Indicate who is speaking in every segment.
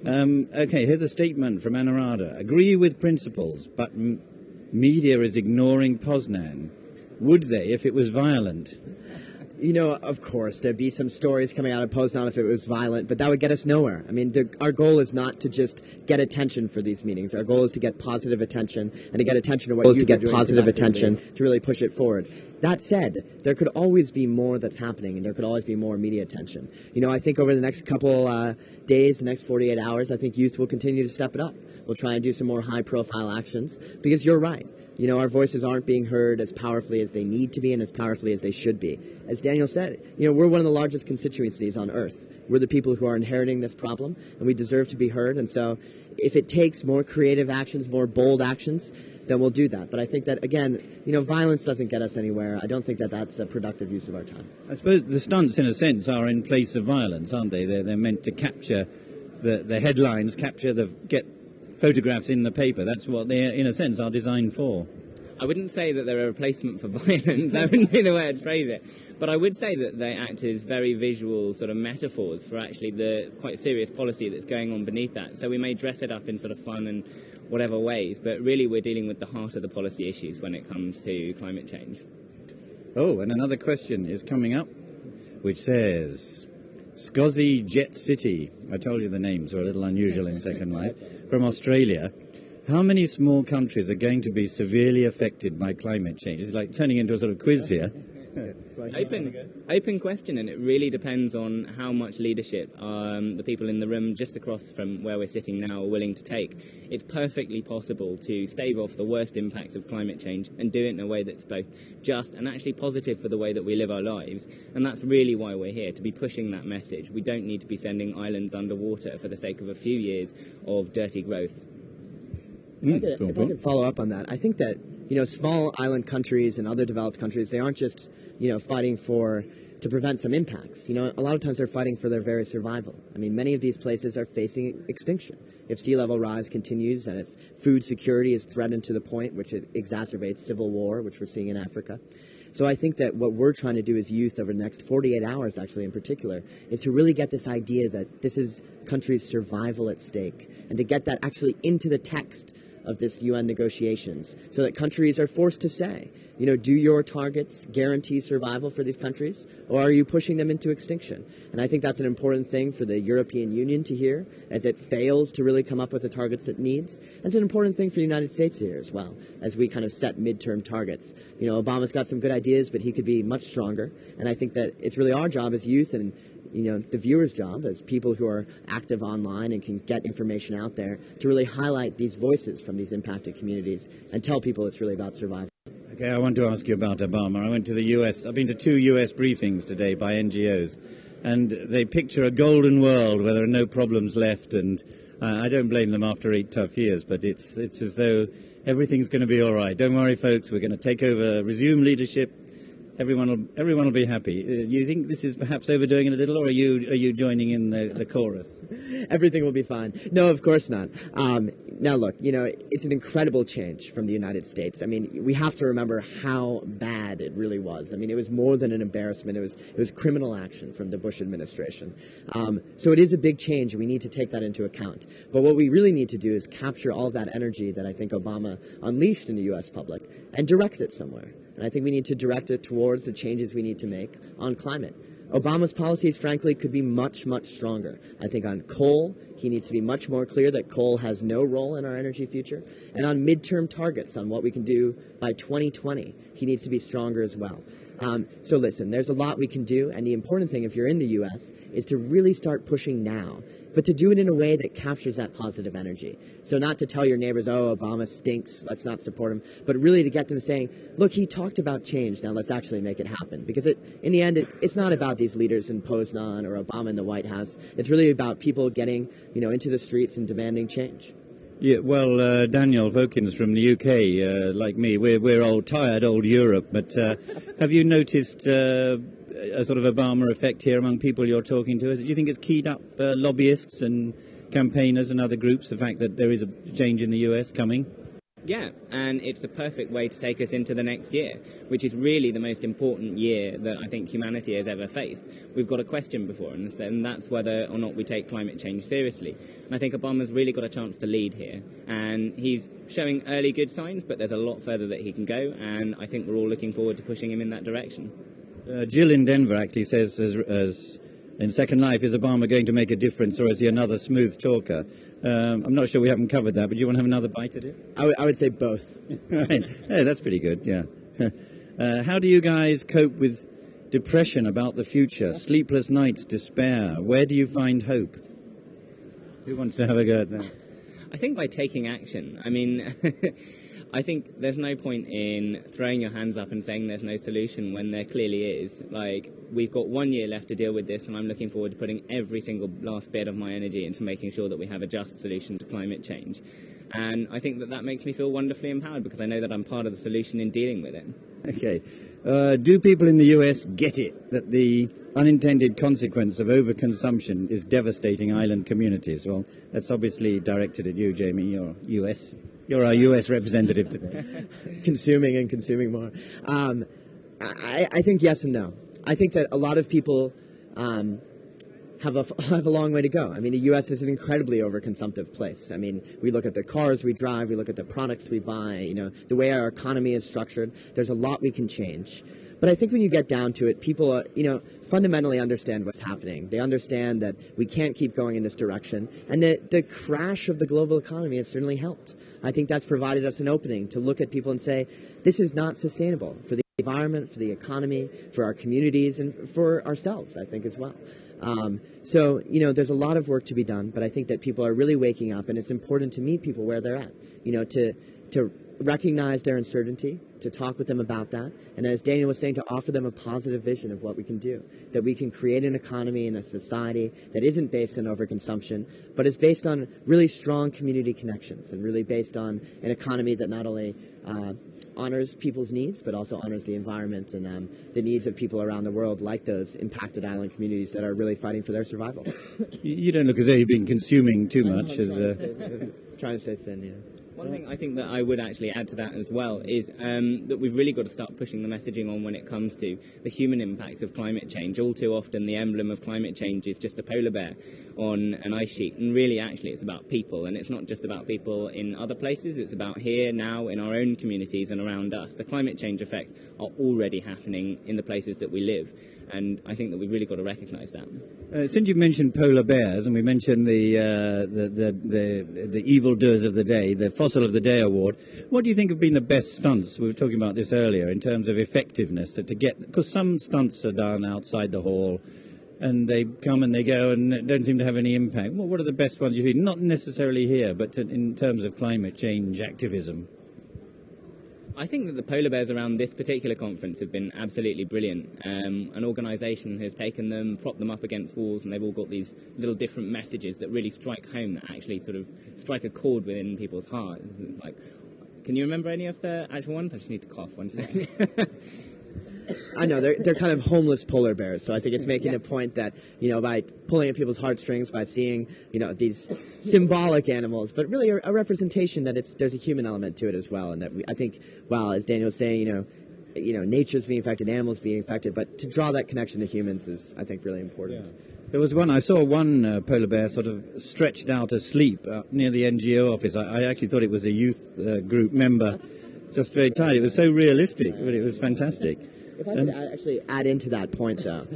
Speaker 1: Okay, here's a statement from Anurada. Agree with principles, but media is ignoring Poznan. Would they if it was violent?
Speaker 2: You know, of course, there'd be some stories coming out of Poznan if it was violent, but that would get us nowhere. I mean, our goal is not to just get attention for these meetings. Our goal is to get positive attention and to get attention to what youth are doing positive attention to really push it forward. That said, there could always be more that's happening, and there could always be more media attention. You know, I think over the next couple days, the next 48 hours, I think youth will continue to step it up. We'll try and do some more high-profile actions, because you're right. You know, our voices aren't being heard as powerfully as they need to be and as powerfully as they should be. As Daniel said, you know, we're one of the largest constituencies on Earth. We're the people who are inheriting this problem, and we deserve to be heard. And so if it takes more creative actions, more bold actions, then we'll do that. But I think that, again, you know, violence doesn't get us anywhere. I don't think that that's a productive use of our time.
Speaker 1: I suppose the stunts, in a sense, are in place of violence, aren't they? They're meant to capture the headlines, get photographs in the paper. That's what they, in a sense, are designed for.
Speaker 3: I wouldn't say that they're a replacement for violence. That wouldn't be the way I'd phrase it. But I would say that they act as very visual sort of metaphors for actually the quite serious policy that's going on beneath that. So we may dress it up in sort of fun and whatever ways, but really we're dealing with the heart of the policy issues when it comes to climate change.
Speaker 1: Oh, and another question is coming up, which says, Scozzy Jet City, I told you the names were a little unusual in Second Life, from Australia. How many small countries are going to be severely affected by climate change? It's like turning into a sort of quiz here.
Speaker 3: Open question, and it really depends on how much leadership the people in the room just across from where we're sitting now are willing to take. It's perfectly possible to stave off the worst impacts of climate change and do it in a way that's both just and actually positive for the way that we live our lives. And that's really why we're here, to be pushing that message. We don't need to be sending islands underwater for the sake of a few years of dirty growth.
Speaker 2: If I could follow up on that, I think that, you know, small island countries and other developed countries, they aren't just, you know, fighting to prevent some impacts. You know, a lot of times they're fighting for their very survival. I mean, many of these places are facing extinction. If sea level rise continues and if food security is threatened to the point which it exacerbates civil war, which we're seeing in Africa. So I think that what we're trying to do as youth over the next 48 hours, actually, in particular, is to really get this idea that this is countries' survival at stake, and to get that actually into the text of this UN negotiations, so that countries are forced to say, you know, do your targets guarantee survival for these countries, or are you pushing them into extinction? And I think that's an important thing for the European Union to hear, as it fails to really come up with the targets it needs. And it's an important thing for the United States to hear as well, as we kind of set midterm targets. You know, Obama's got some good ideas, but he could be much stronger. And I think that it's really our job as youth and, you know, the viewers' job as people who are active online and can get information out there to really highlight these voices from these impacted communities and tell people it's really about survival.
Speaker 1: Okay, I want to ask you about Obama. I went to the US. I've been to 2 US briefings today by NGOs, and they picture a golden world where there are no problems left, and I don't blame them after 8 tough years, but it's as though everything's going to be all right. Don't worry, folks, we're going to take over, resume leadership. Everyone will be happy. You think this is perhaps overdoing it a little, or are you joining in the chorus?
Speaker 2: Everything will be fine. No, of course not. Now, look, you know, it's an incredible change from the United States. I mean, we have to remember how bad it really was. I mean, it was more than an embarrassment. It was criminal action from the Bush administration. So it is a big change, and we need to take that into account. But what we really need to do is capture all of that energy that I think Obama unleashed in the U.S. public and direct it somewhere. And I think we need to direct it towards the changes we need to make on climate. Obama's policies, frankly, could be much, much stronger. I think on coal, he needs to be much more clear that coal has no role in our energy future. And on midterm targets, on what we can do by 2020, he needs to be stronger as well. So listen, there's a lot we can do, and the important thing, if you're in the U.S., is to really start pushing now, but to do it in a way that captures that positive energy. So not to tell your neighbors, oh, Obama stinks, let's not support him, but really to get them saying, look, he talked about change, now let's actually make it happen. Because in the end, it's not about these leaders in Poznan or Obama in the White House. It's really about people getting, you know, into the streets and demanding change.
Speaker 1: Yeah, well, Daniel Vockins from the UK, like me, we're old Europe, but have you noticed a sort of Obama effect here among people you're talking to? Do you think it's keyed up lobbyists and campaigners and other groups, the fact that there is a change in the US coming?
Speaker 3: Yeah, and it's a perfect way to take us into the next year, which is really the most important year that I think humanity has ever faced. We've got a question before us, and that's whether or not we take climate change seriously. And I think Obama's really got a chance to lead here, and he's showing early good signs, but there's a lot further that he can go, and I think we're all looking forward to pushing him in that direction.
Speaker 1: Jill in Denver actually says, as in Second Life, is Obama going to make a difference, or is he another smooth talker? I'm not sure we haven't covered that, but do you want to have another bite at it?
Speaker 2: I would say both.
Speaker 1: Right. Yeah, that's pretty good, yeah. How do you guys cope with depression about the future, sleepless nights, despair? Where do you find hope? Who wants to have a go at that?
Speaker 3: I think by taking action. I mean, I think there's no point in throwing your hands up and saying there's no solution when there clearly is. Like, we've got 1 year left to deal with this, and I'm looking forward to putting every single last bit of my energy into making sure that we have a just solution to climate change. And I think that makes me feel wonderfully empowered, because I know that I'm part of the solution in dealing with it.
Speaker 1: Okay. Do people in the US get it, that the unintended consequence of overconsumption is devastating island communities? Well, that's obviously directed at you, Jamie. You're our US representative today.
Speaker 2: Consuming and consuming more. I think yes and no. I think that a lot of people have a long way to go. I mean, the U.S. is an incredibly overconsumptive place. I mean, we look at the cars we drive, we look at the products we buy, you know, the way our economy is structured. There's a lot we can change. But I think when you get down to it, people are, fundamentally understand what's happening. They understand that we can't keep going in this direction. And the crash of the global economy has certainly helped. I think that's provided us an opening to look at people and say, this is not sustainable for the environment, for the economy, for our communities, and for ourselves, I think, as well. So, there's a lot of work to be done, but I think that people are really waking up, and it's important to meet people where they're at, to recognize their uncertainty, to talk with them about that, and as Daniel was saying, to offer them a positive vision of what we can do, that we can create an economy and a society that isn't based on overconsumption, but is based on really strong community connections, and really based on an economy that not only honors people's needs, but also honors the environment and the needs of people around the world, like those impacted island communities that are really fighting for their survival.
Speaker 1: You don't look as though you've been consuming too much.
Speaker 2: Trying to stay thin, yeah.
Speaker 3: One thing I think that I would actually add to that as well is that we've really got to start pushing the messaging on when it comes to the human impacts of climate change. All too often the emblem of climate change is just a polar bear on an ice sheet, and really actually it's about people, and it's not just about people in other places, it's about here, now, in our own communities and around us. The climate change effects are already happening in the places that we live, and I think that we've really got to recognise that.
Speaker 1: Since you've mentioned polar bears, and we mentioned the evildoers of the day, the Fossil of the Day award, what do you think have been the best stunts? We were talking about this earlier in terms of effectiveness, because some stunts are done outside the hall, and they come and they go and don't seem to have any impact. What are the best ones you see? Not necessarily here, but in terms of climate change activism.
Speaker 3: I think that the polar bears around this particular conference have been absolutely brilliant. An organisation has taken them, propped them up against walls, and they've all got these little different messages that really strike home, that actually sort of strike a chord within people's hearts. Like, can you remember any of the actual ones? I just need to cough one second.
Speaker 2: I know, they're kind of homeless polar bears, so I think it's making the point that, by pulling at people's heartstrings, by seeing, these symbolic animals, but really a representation that there's a human element to it as well, and that I think, as Daniel was saying, nature's being affected, animals being affected, but to draw that connection to humans is, I think, really important.
Speaker 1: Yeah. There was I saw one polar bear sort of stretched out asleep near the NGO office. I actually thought it was a youth group member, just very tired. It was so realistic, but it was fantastic.
Speaker 2: If I could actually add into that point, though,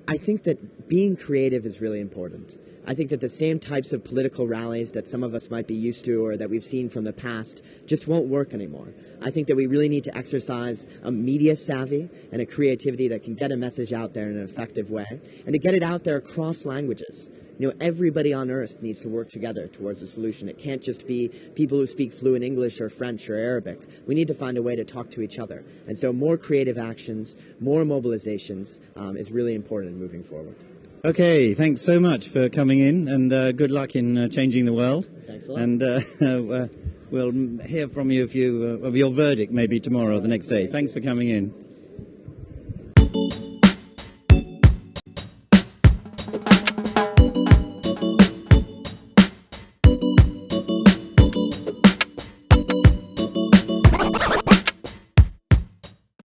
Speaker 2: I think that being creative is really important. I think that the same types of political rallies that some of us might be used to or that we've seen from the past just won't work anymore. I think that we really need to exercise a media savvy and a creativity that can get a message out there in an effective way, and to get it out there across languages. Everybody on Earth needs to work together towards a solution. It can't just be people who speak fluent English or French or Arabic. We need to find a way to talk to each other. And so more creative actions, more mobilizations is really important in moving forward.
Speaker 1: Okay, thanks so much for coming in, and good luck in changing the world.
Speaker 2: Thanks a lot.
Speaker 1: And we'll hear from you of your verdict maybe tomorrow or the next day. Thanks for coming in.